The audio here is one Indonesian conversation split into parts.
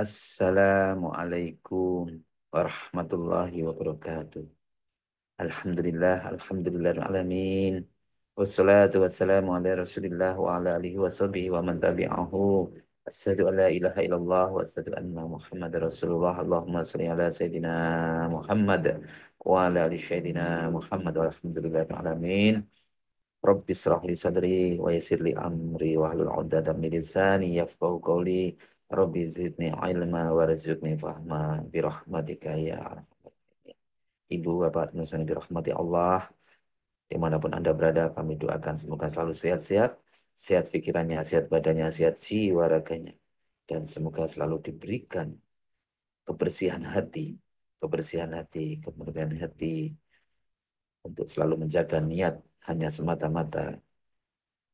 Assalamualaikum warahmatullahi wabarakatuh. Alhamdulillah alamin. Wassalatu wassalamu ala Rasulillah wa ala alihi wa sahbihi wa man tabi'ahu. Asyhadu an la ilaha illallah wa asyhadu anna Muhammad Rasulullah. Allahumma shalli ala Sayyidina Muhammad wa ala ali Sayyidina Muhammad walhamdulillahi alamin. Rabbi israh li sadri wa yassir li amri wa hlul 'uqdatam min lisani yafqahu qawli. Rabbi zidni ilma warzuqni fahma bi rahmatika ya arhamar rahimin. Ibu, Bapak, yang dirahmati Allah, dimanapun Anda berada, kami doakan semoga selalu sehat-sehat, sehat pikirannya, sehat badannya, sehat jiwa raganya, dan semoga selalu diberikan kebersihan hati, kemurnian hati, untuk selalu menjaga niat hanya semata-mata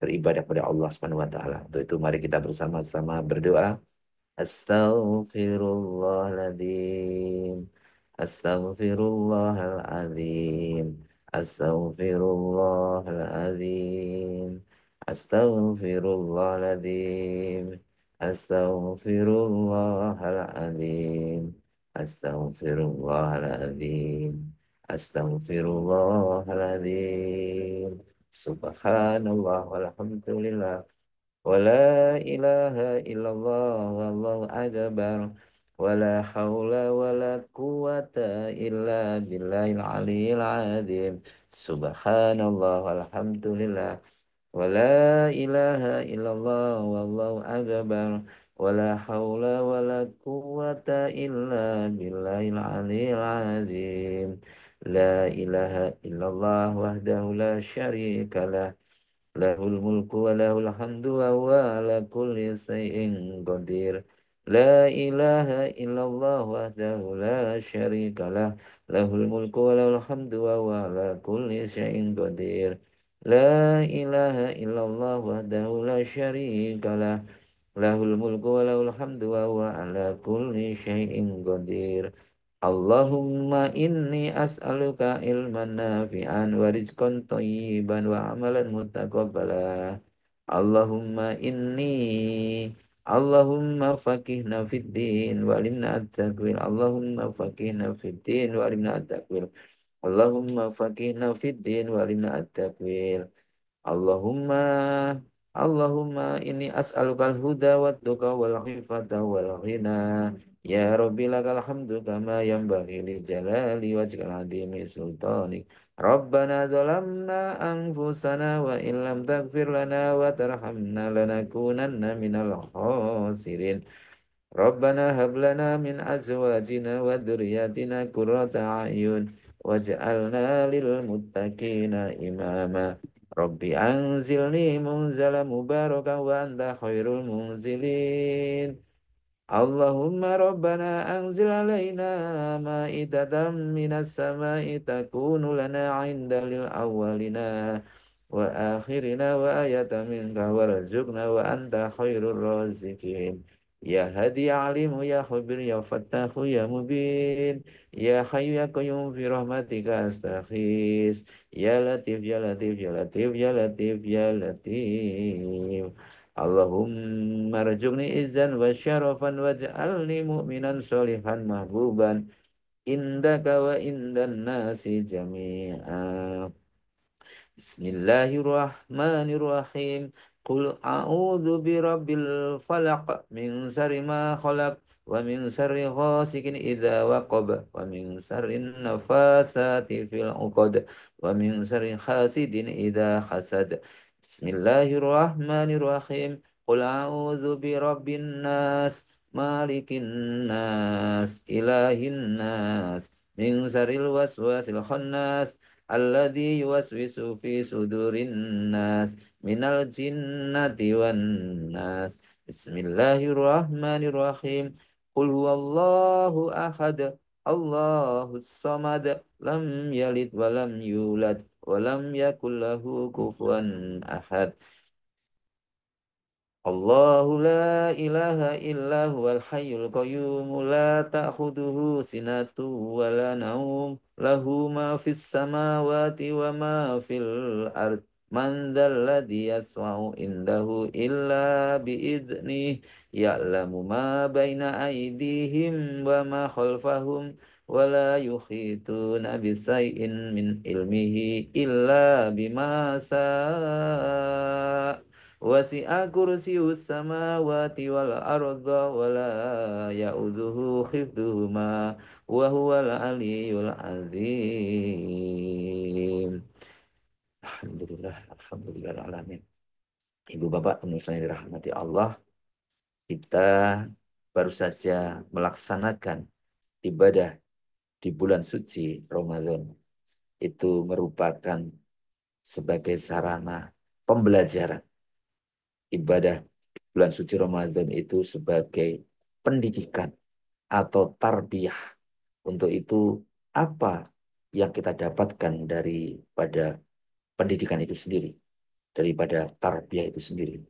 beribadah pada Allah Subhanahu wa taala. Untuk itu mari kita bersama-sama berdoa. Astaghfirullahaladzim. Astaghfirullahaladzim. Astaghfirullahaladzim. Astaghfirullahaladzim. Astaghfirullahaladzim. Astaghfirullahaladzim. Astaghfirullahaladzim. Subhanallah walhamdulillah. ولا إله إلا الله والله أكبر ولا حول ولا قوة إلا بالله العلي العظيم سبحان الله والحمد لله ولا إله إلا الله والله أكبر ولا حول ولا قوة إلا بالله العلي العظيم لا إله إلا الله وحده لا شريك له Lahul mulku wa lahul hamdu wa huwa ala kulli syai'in qadir. La ilaha illallah wahdahu la syarika lah. Lahul mulku wa lahul hamdu wa huwa ala kulli syai'in qadir. La ilaha illallah wahdahu la syarika lah. Lahul mulku wa lahul hamdu wa huwa ala kulli syai'in qadir. Allahumma inni as'aluka ilman nafi'an wa rizqan thayyiban wa amalan mutaqabbala. Allahumma inni Allahumma faqihna fid din wa alimna at-taqwil. Allahumma faqihna fid din wa alimna at-taqwil. Allahumma faqihna fid din wa alimna at-taqwil. Allahumma Allahumma inni as'alukal huda wa tuqa wal khifata wal ghina. Ya Rabbi lakal hamdu kama yanbaghi li jalali wajhikal azimi sultanik. Rabbana zalamna anfusana wa illam taghfir lana wa tarhamna lanakunanna minal khasirin. Rabbana hab lana min azwajina wa dhurriyyatina qurrata a'yun waj'alna lil muttaqina imama. Rabbi anzilni munzala mubarakan wa anta khairul munzilin. Allahumma rabbana anzil alaina ma'idatan minas sama'i takunu lana 'inda lil awwalina wa akhirina wa ayatan minka warzuqna wa anta khairur raziqin. Ya hadi ya alimu ya khabir ya fattahu ya mubin. Ya hayyu ya qayyum fi rahmatika astaghis. Ya latif ya latif ya latif ya latif ya latif. Allahumma rzuqni izzan wa syarafan waj'alni mu'minan sholihan mahbuban indaka wa indan nasi jami'a. Bismillahirrahmanirrahim. Qul a'udzu birabbil falaq min syarri ma khalaq wa min syarri ghasikin idza waqab wa min syarri nafasati fil 'uqad wa min syarri hasidin idza hasad. Bismillahirrahmanirrahim. Qul a'udzu birabbin nas malikin nas ilahin nas min syarril waswasil khannas alladzi yuwaswisu fi sudurin nas minal jinnati wan nas. Bismillahirrahmanirrahim. Qul huwallahu ahad. Allahus samad. Lam yalid wa lam yulad wa lam yakul lahu kufuwan ahad. Allahu la ilaha illa huwal hayyul qayyum la ta'khuduhu sinatu wa la naum lahu ma fis samawati wa ma fil ard Man dzalladzi yasma'u indahu illa biidnih ya'lamu ma baina aydihim wa ma khalfahum wa la yuhituna bisai'in min ilmihi illa bima sa' wasi'a kursiyyus samawati wal arda wa la ya'udzuhu hifdzuhuma wa huwal aliyyul azim. Alhamdulillah, alhamdulillah alamin. Ibu bapak pemirsa yang dirahmati Allah, kita baru saja melaksanakan ibadah di bulan suci Ramadan. Itu merupakan sebagai sarana pembelajaran. Ibadah di bulan suci Ramadan itu sebagai pendidikan atau tarbiyah. Untuk itu, apa yang kita dapatkan daripada pendidikan itu sendiri, daripada tarbiyah itu sendiri?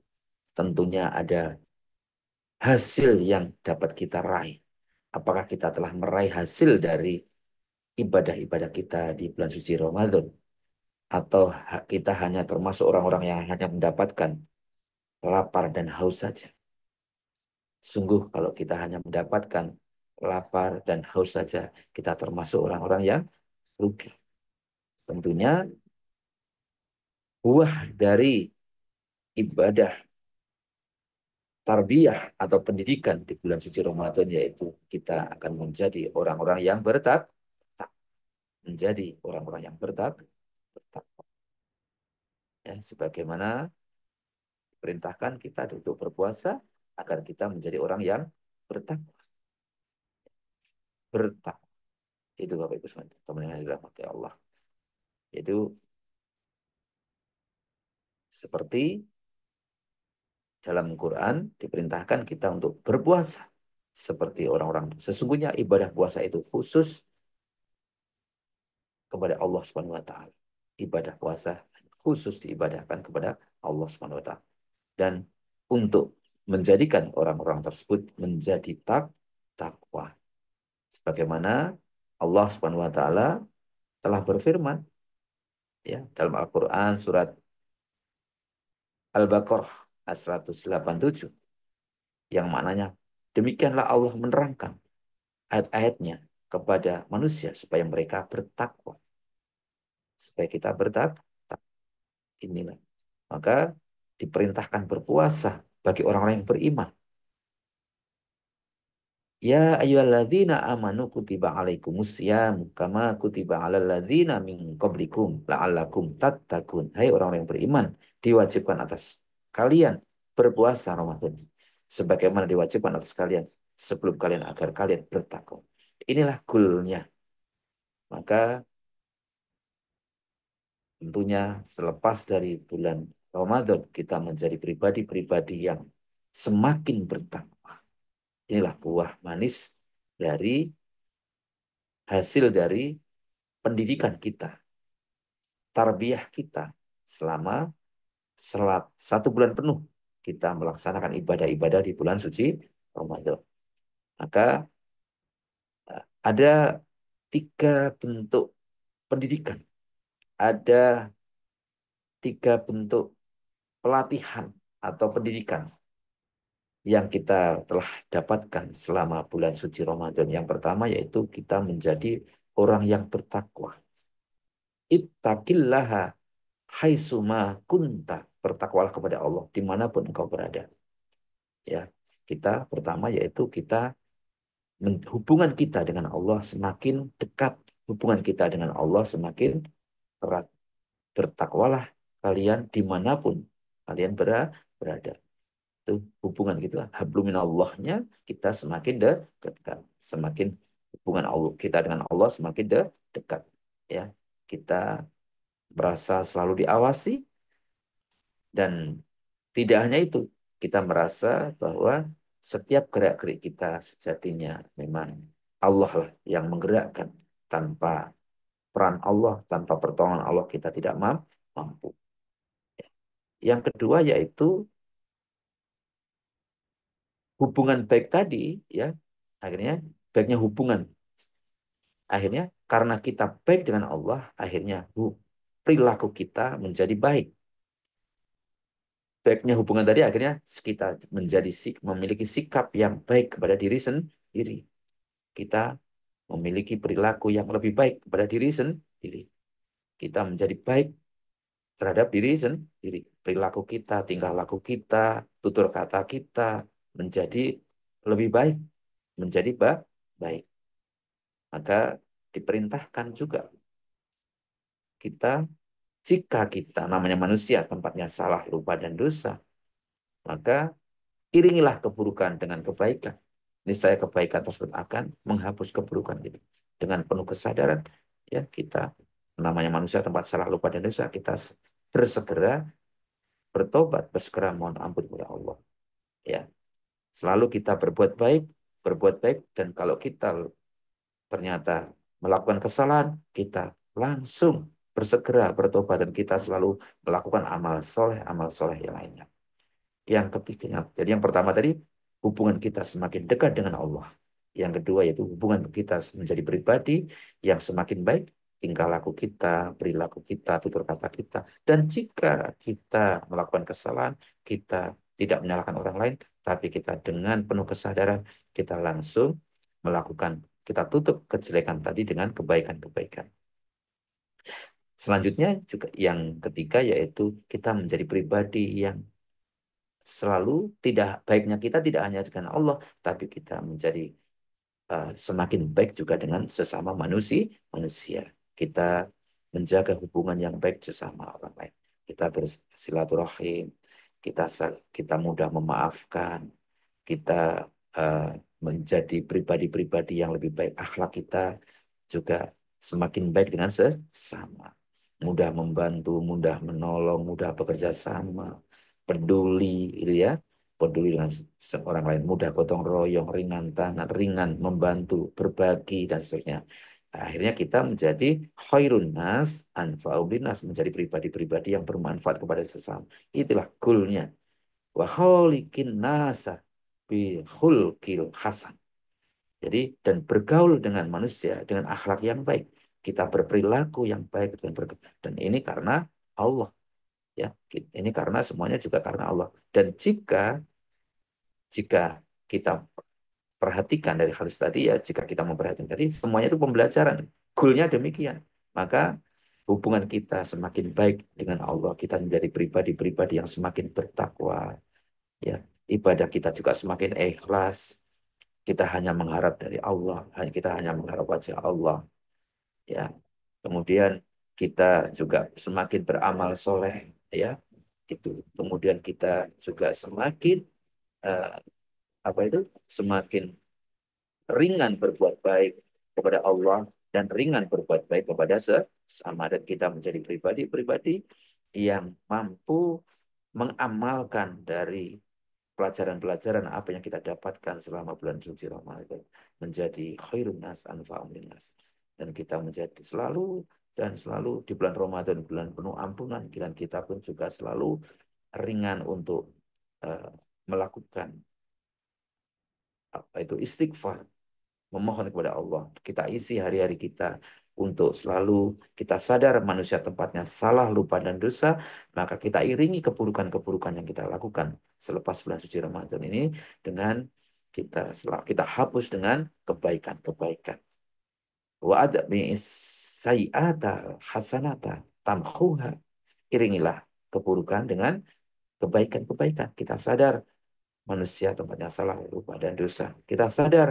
Tentunya ada hasil yang dapat kita raih. Apakah kita telah meraih hasil dari ibadah-ibadah kita di bulan suci Ramadan? Atau kita hanya termasuk orang-orang yang hanya mendapatkan lapar dan haus saja? Sungguh kalau kita hanya mendapatkan lapar dan haus saja, kita termasuk orang-orang yang rugi. Tentunya buah dari ibadah tarbiyah atau pendidikan di bulan suci Ramadan yaitu kita akan menjadi orang-orang yang menjadi orang-orang yang bertakwa. Ya, sebagaimana perintahkan kita untuk berpuasa agar kita menjadi orang yang bertakwa. Bertakwa. Itu Bapak Ibu teman yang dirahmati Allah. Itu seperti dalam Quran diperintahkan kita untuk berpuasa seperti orang-orang. Sesungguhnya ibadah puasa itu khusus kepada Allah Subhanahu wa taala. Ibadah puasa khusus diibadahkan kepada Allah Subhanahu wa taala. Dan untuk menjadikan orang-orang tersebut menjadi takwa. Sebagaimana Allah Subhanahu wa taala telah berfirman ya dalam Al-Qur'an surat Al-Baqarah ayat 187 yang maknanya demikianlah Allah menerangkan ayat-ayatnya kepada manusia supaya mereka bertakwa. Supaya kita bertakwa. Inilah. Maka diperintahkan berpuasa bagi orang-orang yang beriman. Ya ayyuhalladzina amanu kutiba alaikumusiyam kama kutiba alal ladzina min qablikum la'allakum tattaqun. Hai orang-orang yang beriman, diwajibkan atas kalian berpuasa Ramadan sebagaimana diwajibkan atas kalian sebelum kalian agar kalian bertakwa. Inilah goalnya. Maka tentunya selepas dari bulan Ramadan kita menjadi pribadi-pribadi yang semakin bertakwa. Inilah buah manis dari hasil dari pendidikan kita, tarbiyah kita selama satu bulan penuh kita melaksanakan ibadah-ibadah di bulan suci Ramadan. Maka ada tiga bentuk pendidikan, ada tiga bentuk pelatihan atau pendidikan yang kita telah dapatkan selama bulan suci Ramadan. Yang pertama yaitu kita menjadi orang yang bertakwa. Ittaqillaha haitsuma kunta. Bertakwalah kepada Allah dimanapun engkau berada. Ya, kita pertama yaitu kita hubungan kita dengan Allah semakin dekat, hubungan kita dengan Allah semakin erat. Bertakwalah kalian dimanapun kalian berada. Itu hubungan kita habluminallahnya kita semakin dekat, semakin hubungan Allah kita dengan Allah semakin dekat. Ya, kita merasa selalu diawasi dan tidak hanya itu, kita merasa bahwa setiap gerak-gerik kita sejatinya memang Allah lah yang menggerakkan. Tanpa peran Allah, tanpa pertolongan Allah kita tidak mampu. Yang kedua yaitu hubungan baik tadi, ya, akhirnya baiknya hubungan. Akhirnya karena kita baik dengan Allah, akhirnya perilaku kita menjadi baik. baiknya hubungan tadi akhirnya kita memiliki sikap yang baik kepada diri sendiri. Kita memiliki perilaku yang lebih baik kepada diri sendiri. Kita menjadi baik terhadap diri sendiri. Perilaku kita, tingkah laku kita, tutur kata kita menjadi lebih baik, menjadi baik. Maka diperintahkan juga kita, jika kita namanya manusia, tempatnya salah, lupa, dan dosa, maka iringilah keburukan dengan kebaikan. Niscaya kebaikan tersebut akan menghapus keburukan itu. Dengan penuh kesadaran, ya kita namanya manusia tempat salah, lupa, dan dosa, kita bersegera bertobat, bersegera mohon ampun kepada Allah. Ya, selalu kita berbuat baik, dan kalau kita ternyata melakukan kesalahan, kita langsung bersegera bertobat dan kita selalu melakukan amal soleh yang lainnya. Yang ketiganya, jadi yang pertama tadi hubungan kita semakin dekat dengan Allah. Yang kedua yaitu hubungan kita menjadi pribadi yang semakin baik, tingkah laku kita, perilaku kita, tutur kata kita. Dan jika kita melakukan kesalahan, kita tidak menyalahkan orang lain, tapi kita dengan penuh kesadaran, kita langsung melakukan, kita tutup kejelekan tadi dengan kebaikan-kebaikan. Selanjutnya juga yang ketiga yaitu kita menjadi pribadi yang selalu tidak baiknya kita tidak hanya dengan Allah, tapi kita menjadi semakin baik juga dengan sesama manusia. Kita menjaga hubungan yang baik sesama orang lain. Kita bersilaturahim, kita mudah memaafkan, kita uh, menjadi pribadi-pribadi yang lebih baik. Akhlak kita juga semakin baik dengan sesama. Mudah membantu, mudah menolong, mudah bekerja sama, peduli, gitu ya. Peduli dengan seorang lain, mudah gotong royong, ringan tangan, ringan membantu, berbagi, dan seterusnya. Akhirnya kita menjadi khairun nas, anfa'u linnas, menjadi pribadi-pribadi yang bermanfaat kepada sesama. Itulah goalnya. Wa khaliqin nasa bi khulqil hasan. Jadi dan bergaul dengan manusia dengan akhlak yang baik. Kita berperilaku yang baik dan ini karena Allah, ya. Ini karena semuanya juga karena Allah. Dan jika jika kita perhatikan dari hal tadi, ya, jika kita memperhatikan tadi semuanya itu pembelajaran. Goalnya demikian. Maka hubungan kita semakin baik dengan Allah, kita menjadi pribadi-pribadi yang semakin bertakwa, ya. Ibadah kita juga semakin ikhlas. Kita hanya mengharap dari Allah, kita hanya mengharap wajah Allah, ya. Kemudian kita juga semakin beramal soleh, ya. Itu. Kemudian kita juga semakin eh, apa itu? Semakin ringan berbuat baik kepada Allah dan ringan berbuat baik kepada sesama, dan kita menjadi pribadi-pribadi yang mampu mengamalkan dari pelajaran-pelajaran apa yang kita dapatkan selama bulan suci Ramadan, menjadi khairun nas anfa'un linnas, dan kita menjadi selalu di bulan Ramadan, bulan penuh ampunan, dan kita pun juga selalu ringan untuk eh, melakukan apa itu istighfar, memohon kepada Allah. Kita isi hari-hari kita untuk selalu kita sadar manusia tempatnya salah, lupa, dan dosa, maka kita iringi keburukan-keburukan yang kita lakukan selepas bulan suci Ramadan ini dengan kita hapus dengan kebaikan-kebaikan. Wa ada sayyata hasanata tamhuha. Iringilah keburukan dengan kebaikan-kebaikan. Kita sadar manusia tempatnya salah, lupa, dan dosa. Kita sadar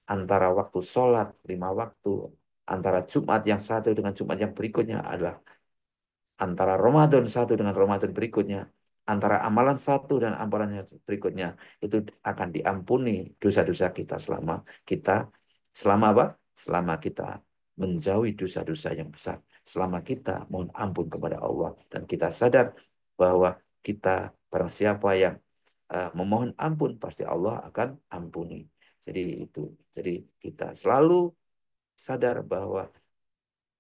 antara waktu sholat 5 waktu, antara Jumat yang satu dengan Jumat yang berikutnya adalah antara Ramadan satu dengan Ramadan berikutnya, antara amalan satu dan amalan yang berikutnya, itu akan diampuni dosa-dosa kita kita selama apa? Selama kita menjauhi dosa-dosa yang besar, selama kita mohon ampun kepada Allah dan kita sadar bahwa kita barang siapa yang memohon ampun pasti Allah akan ampuni. Jadi itu. Jadi kita selalu sadar bahwa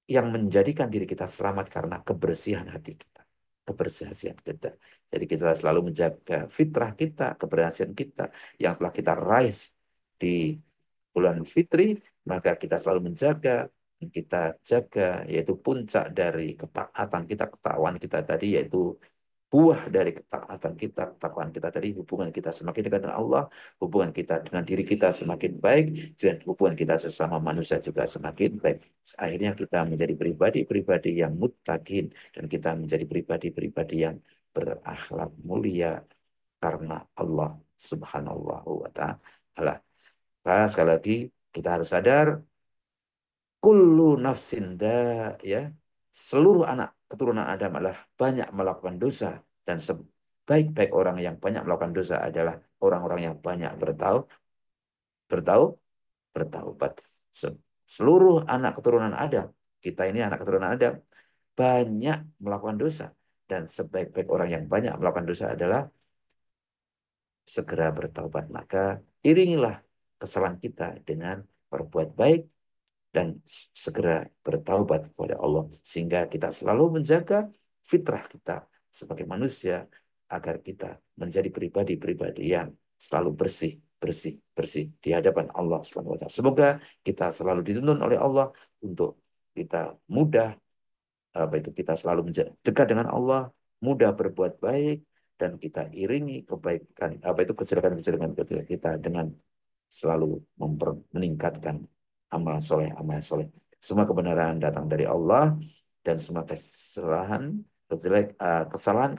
yang menjadikan diri kita selamat karena kebersihan hati kita. Kebersihan kita. Jadi kita selalu menjaga fitrah kita, kebersihan kita yang telah kita raih di bulan fitri, maka kita selalu kita jaga, yaitu puncak dari ketaatan kita, ketakwaan kita tadi, yaitu buah dari ketaatan kita, ketakwaan kita tadi, hubungan kita semakin dekat dengan Allah, hubungan kita dengan diri kita semakin baik, dan hubungan kita sesama manusia juga semakin baik. Akhirnya kita menjadi pribadi-pribadi yang muttaqin, dan kita menjadi pribadi-pribadi yang berakhlak mulia karena Allah Subhanahu wa Ta'ala. Nah, sekali lagi kita harus sadar kullu nafsin ya, seluruh anak keturunan Adam adalah banyak melakukan dosa, dan sebaik-baik orang yang banyak melakukan dosa adalah orang-orang yang banyak bertau bertaubat. Seluruh anak keturunan Adam, kita ini anak keturunan Adam, banyak melakukan dosa, dan sebaik-baik orang yang banyak melakukan dosa adalah segera bertaubat. Maka iringilah kesalahan kita dengan berbuat baik dan segera bertaubat kepada Allah, sehingga kita selalu menjaga fitrah kita sebagai manusia agar kita menjadi pribadi-pribadi yang selalu bersih, bersih, bersih di hadapan Allah Subhanahu wa Ta'ala. Semoga kita selalu dituntun oleh Allah untuk kita mudah apa itu kita selalu dekat dengan Allah, mudah berbuat baik, dan kita iringi kebaikan apa itu kejelekan-kejelekan kita dengan selalu meningkatkan amal soleh. Semua kebenaran datang dari Allah, dan semua kesalahan,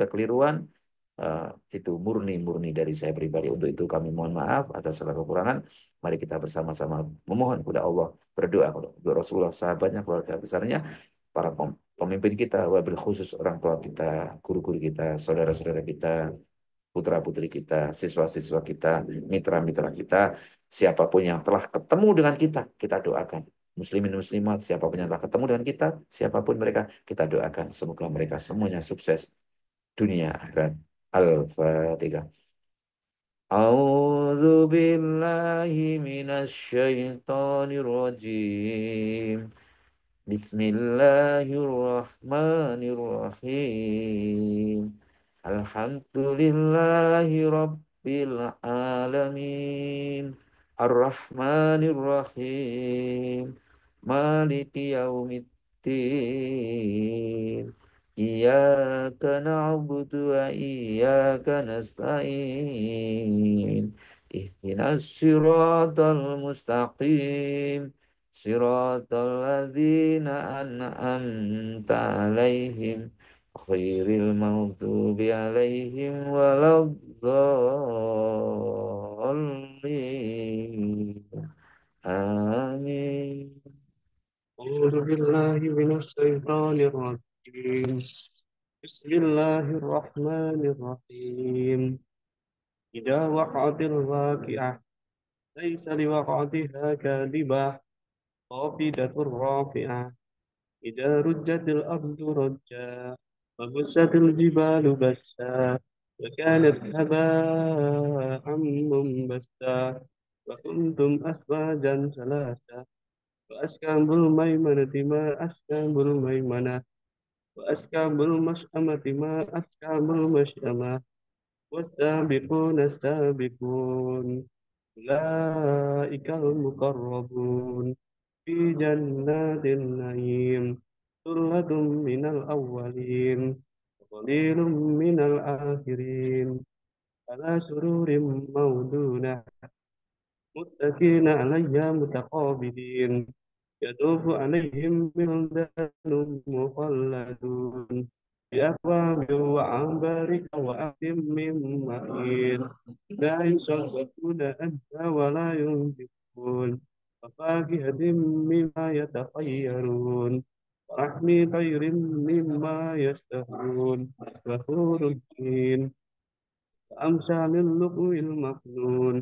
kekeliruan itu murni dari saya pribadi. Untuk itu kami mohon maaf atas segala kekurangan. Mari kita bersama-sama memohon kepada Allah, berdoa kepada Rasulullah, sahabatnya, keluarga besarnya, para pemimpin kita, wabil khusus orang tua kita, guru-guru kita, saudara-saudara kita, putra-putri kita, siswa-siswa kita, mitra-mitra kita, siapapun yang telah ketemu dengan kita, kita doakan. Muslimin muslimat, siapapun yang telah ketemu dengan kita, siapapun mereka, kita doakan. Semoga mereka semuanya sukses dunia akhirat. Al-Fatihah. A'udzu billahi minasy syaithanir rajim. Bismillahirrahmanirrahim. Alhamdulillahi Rabbil Alamin. Ar-Rahmanir-Rahim. Maliki yaumiddin. Iyyaka na'budu wa iyyaka nasta'in. Ihdinas siratal mustaqim. Siratal ladzina an'amta 'alaihim khairil maghdubi 'alaihim waladdallin. Amin. أعوذ بالله من الشيطان الرجيم. بسم الله الرحمن الرحيم. إذا وقعت الواقعة ليس لوقعتها كاذبة خافضة رافعة. إذا رجت الأرض رجا وبست الجبال بسا وكانت هباء منبثا وكنتم أزواجا ثلاثة وأصحاب الميمنة ما أصحاب الميمنة وأصحاب المشأمة ما أصحاب المشأمة والسابقون السابقون أولئك المقربون في جنات النعيم ثلة من الأولين وقليل من الآخرين على سرور موضونة متكئين عليها متقابلين يطوف عليهم ولدان مخلدون بأكواب وعنبر وأكل من معين لا يصدقون عنها ولا ينزفون وفاكهة مما يتخيرون ولحم طير مما يشتهون وحور العين وأمثال اللؤلؤ المكنون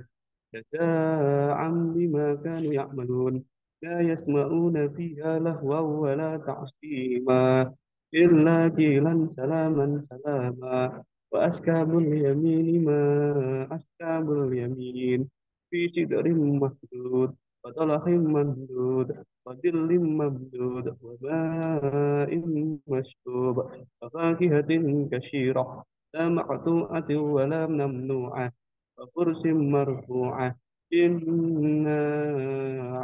جزاء بما كانوا يعملون لا يسمعون فيها لهوا ولا تعصيما إلا قيلا سلاما سلاما وأصحاب اليمين ما أصحاب اليمين في سدر مخدود وطلح ممدود وظل ممدود وماء مشروب وفاكهة كثيرة لا مقطوعة ولا ممنوعة وفرش مرفوعة إنا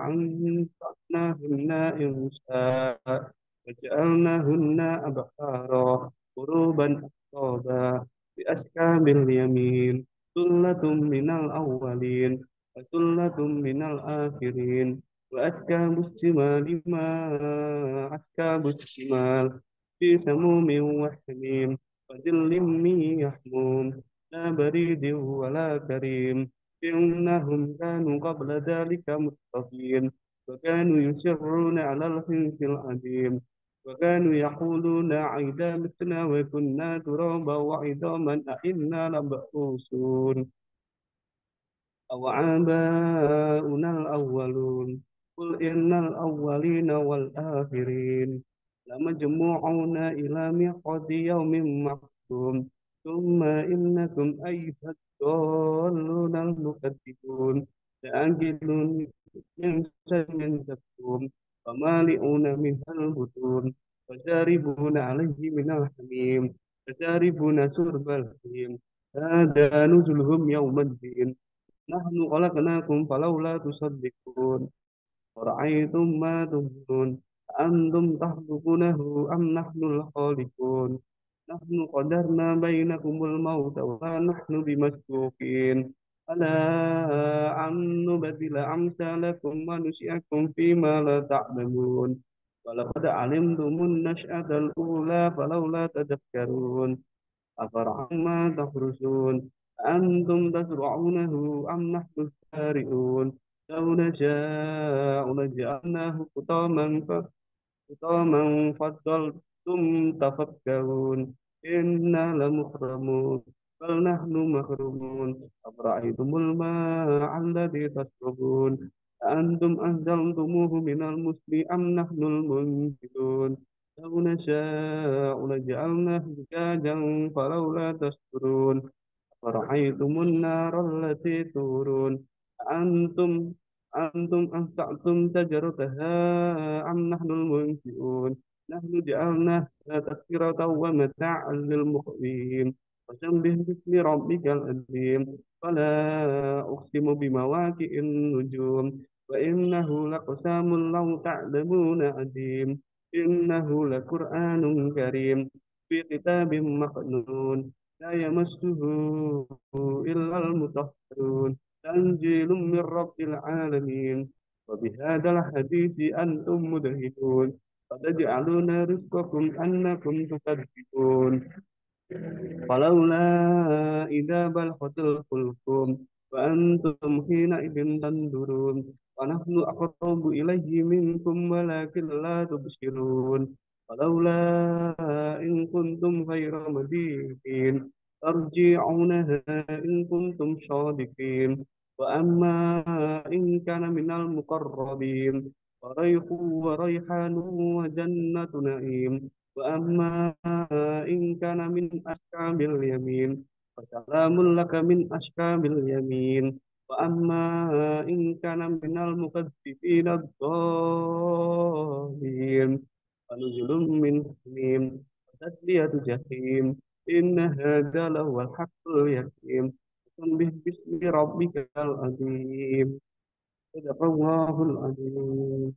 أنشأناهن إنشاء وجعلناهن أبكارا عربا طابا بأسكاب اليمين ثلة من الأولين وثلة من الآخرين وأسكاب الشمال ما أسكاب الشمال في سموم وحميم وظل من يحموم لا بريد ولا كريم إنهم كانوا قبل ذلك متقين وكانوا يصرون على الحنث العظيم وكانوا يقولون عِذَا مِتْنَا وكنا ترابا وعظاما أئنا لمبعوثون أو آباؤنا الأولون قل إن الأولين والآخرين لمجموعون إلى ميقات يوم معلوم ثم إنكم أيها الضالون المكذبون لآكلون من شجر زقوم فمالئون منها البطون فشاربون عليه من الحميم فشاربون شرب الهيم هذا نزلهم يوم الدين نحن خلقناكم فلولا تصدقون ورأيتم ما تمنون أنتم تخلقونه أم نحن الخالقون نحن قدرنا بينكم الموت وما نحن بمسبوقين ألا أن نبدل أمثالكم ونشئكم فيما لا تعلمون ولقد علمتم النشأة الأولى فلولا تذكرون أفرعوا ما تحرسون أنتم تزرعونه أم نحن الزارعون لو نشاء لجعلناه حطاما فظلتم تفكرون إنا لمحرمون بل نحن محرومون أفرأيتم الماء الذي تشربون أأنتم أنزلتموه من المزن أم نحن المنزلون لو نشاء لجعلناه زجاجا فلولا تشكرون أفرأيتم النار التي تورون أأنتم أنشأتم شجرتها أم نحن المنشئون نحن جعلناها تذكرة ومتاعا للمقوين وسبح باسم ربك العظيم فلا أقسم بمواقع النجوم وإنه لقسام لو تعلمون عظيم إنه لقرآن كريم في كتاب مكنون لا يمسه إلا المطهرون تنزيل من رب العالمين وبهذا الحديث أنتم مدهنون فتجعلون رزقكم أنكم تكذبون فلولا إذا بلغت الحلقوم وأنتم حينئذ تنظرون ونحن أقرب إليه منكم ولكن لا تبصرون فلولا إن كنتم غير مدينين ترجعونها إن كنتم صادقين وأما إن كان من المقربين فريح وريحان وجنة نعيم وأما إن كان من أصحاب اليمين فسلام لك من أصحاب اليمين وأما إن كان من المكذبين الضالين فنزل من حميم وتسلية جحيم إن هذا لهو الحق اليقين سبح باسم ربك العظيم صدق الله العظيم